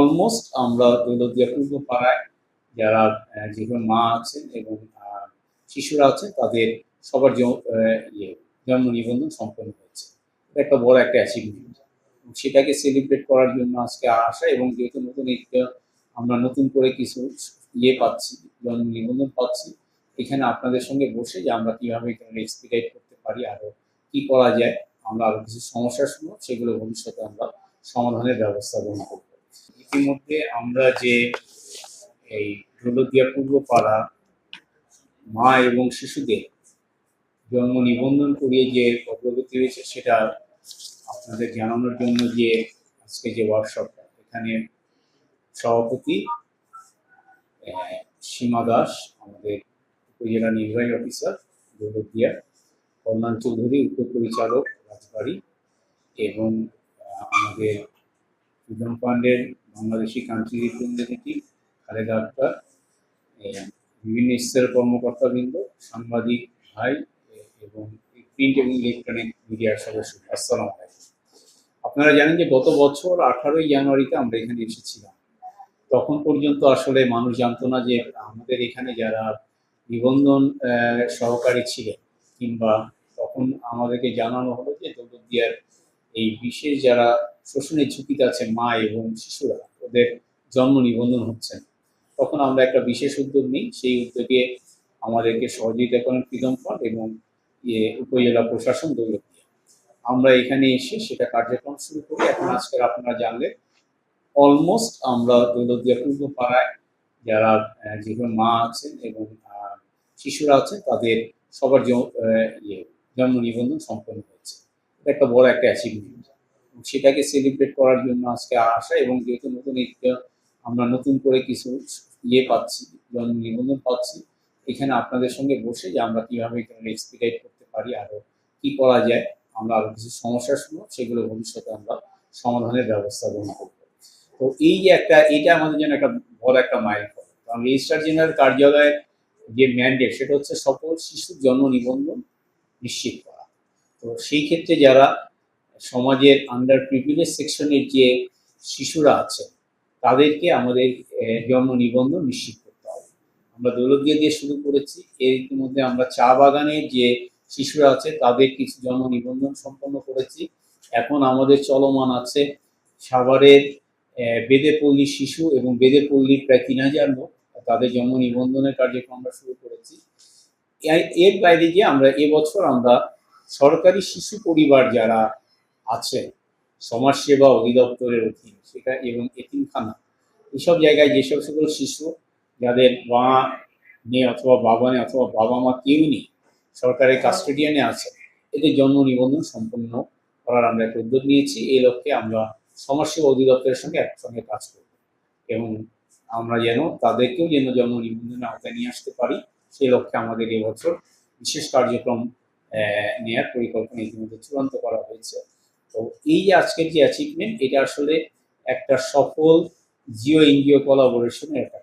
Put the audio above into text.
Almost আমরা দৌলতদিয়া পূর্ব পাড়ায় যারা যেগুলো মা আছেন এবং শিশুরা আছেন তাদের সবার জন্ম নিবন্ধন সম্পন্ন হয়েছে। এটা একটা বড় একটা অ্যাচিভমেন্ট। সেটাকে সেলিব্রেট করার জন্য আজকে আসা, এবং যেহেতু নতুন একটা আমরা নতুন করে কিছু পাচ্ছি, জন্ম নিবন্ধন পাচ্ছি, এখানে আপনাদের সঙ্গে বসে যে আমরা কিভাবে এখানে এক্সপিডাইট করতে পারি, আরো কি করা যায়, আমরা আরো কিছু সমস্যার শুনবো, সেগুলো ভবিষ্যতে আমরা সমাধানের ব্যবস্থা গ্রহণ করব। ইতিমধ্যে আমরা যে এই দৌলতদিয়া পূর্ব পাড়া মা এবং শিশুদের জন্ম নিবন্ধন করিয়ে যে অগ্রগতি হয়েছে সেটা আপনাদের জানানোর জন্য যে আজকে যে ওয়ার্কশপটা, এখানে সভাপতি সীমা দাস, আমাদের উপজেলা নির্বাহী অফিসার দৌলতদিয়া, কল্যাণ চৌধুরী উপপরিচালক রাজবাড়ী, এবং আমাদের সুজন পান্ডের বাংলাদেশি কান্ট্রি রিপ্রেজেন্টেটিভ খালেদা আক্তার, বিভিন্ন স্তরের কর্মকর্তাবৃন্দ, সাংবাদিক ভাই এবং প্রিন্ট এবং ইলেকট্রনিক মিডিয়ার সদস্য, আসসালামু আলাইকুম। আপনারা জানেন যে গত বছর 18ই জানুয়ারিতে আমরা এখানে এসেছিলাম। তখন পর্যন্ত আসলে মানুষ জানতো না যে আমাদের এখানে যারা নিবন্ধন সহকারী ছিলেন, কিংবা তখন আমাদেরকে জানানো হলো যে দৌলতদিয়ার এই বিশেষ যারা শোষণের ঝুঁকিতে আছে মা এবং শিশুরা, ওদের জন্ম নিবন্ধন হচ্ছে না। তখন আমরা একটা বিশেষ উদ্যোগ নিই। সেই উদ্যোগে আমাদেরকে সহযোগিতা করেন ফ্রিডম ফান্ড এবং উপজেলা প্রশাসন দৌলতদিয়া। আমরা এখানে এসে সেটা কার্যক্রম শুরু করি। এখন আজকের আপনারা জানলেন অলমোস্ট আমরা দৌলতদিয়া পূর্ব পাড়ায় যারা যেগুলো মা আছেন এবং শিশুরা আছেন তাদের সবার জন্ম নিবন্ধন সম্পন্ন হয়েছে। এটা একটা বড় একটা অ্যাচিভমেন্ট। সেটাকে সেলিব্রেট করার জন্য আজকে আসা, এবং যেহেতু নতুন একটা আমরা নতুন করে কিছু পাচ্ছি, জন্ম নিবন্ধন পাচ্ছি, এখানে আপনাদের সঙ্গে বসে যে আমরা কিভাবে এখানে এক্সপিডাইট করতে পারি, আরো কি করা যায়, আমরা আরো কিছু সমস্যার শুনবো, সেগুলো ভবিষ্যতে আমরা সমাধানের ব্যবস্থা গ্রহণ করবো। তো এই যে এটা আমাদের জন্য একটা বড় একটা মাইলফলক। কারণ রেজিস্ট্রার জেনারেল কার্যালয়ের যে ম্যান্ডেট সেটা হচ্ছে সকল শিশুর জন্ম নিবন্ধন নিশ্চিত করা। তো সেই ক্ষেত্রে যারা সমাজের আন্ডার প্রিভিলেজ সেকশনের যে শিশুরা আছে তাদেরকে আমাদের জন্ম নিবন্ধন নিশ্চিত করতে হবে। আমরা দৌলতদিয়া দিয়ে শুরু করেছি, এর ইতিমধ্যে আমরা চা বাগানের যে শিশুরা আছে তাদের কিছু জন্ম নিবন্ধন সম্পন্ন করেছি। এখন আমাদের চলমান আছে সাভারের বেদেপল্লী শিশু এবং বেদেপল্লীর প্রায় 3000 লোক, তাদের জন্ম নিবন্ধনের কার্যক্রম আমরা শুরু করেছি। এর বাইরে যে আমরা এবছর আমরা সরকারি শিশু পরিবার যারা আছে সমাজসেবা অধিদপ্তরের অধীন সেটা এবং এতিমখানা, এইসব জায়গায় যেসব সকল শিশু যাদের মা নেই অথবা বাবা নেই অথবা বাবা মা কেউ নেই, সরকারের কাস্টোডিয়ানে আছে, এদের জন্ম নিবন্ধন সম্পন্ন করার আমরা একটা উদ্যোগ নিয়েছি। এই লক্ষ্যে আমরা সমাজসেবা অধিদপ্তরের সঙ্গে একসঙ্গে কাজ করব, এবং আমরা যেন তাদেরকেও যেন জন্ম নিবন্ধনের আওতায় নিয়ে আসতে পারি, সেই লক্ষ্যে আমাদের এবছর বিশেষ কার্যক্রম নেওয়ার পরিকল্পনা ইতিমধ্যে চূড়ান্ত করা হয়েছে। তো এই যে আজকের যে অ্যাচিভমেন্ট, এটা আসলে একটা সফল জিও এনজিও কোলাবোরেশনের একটা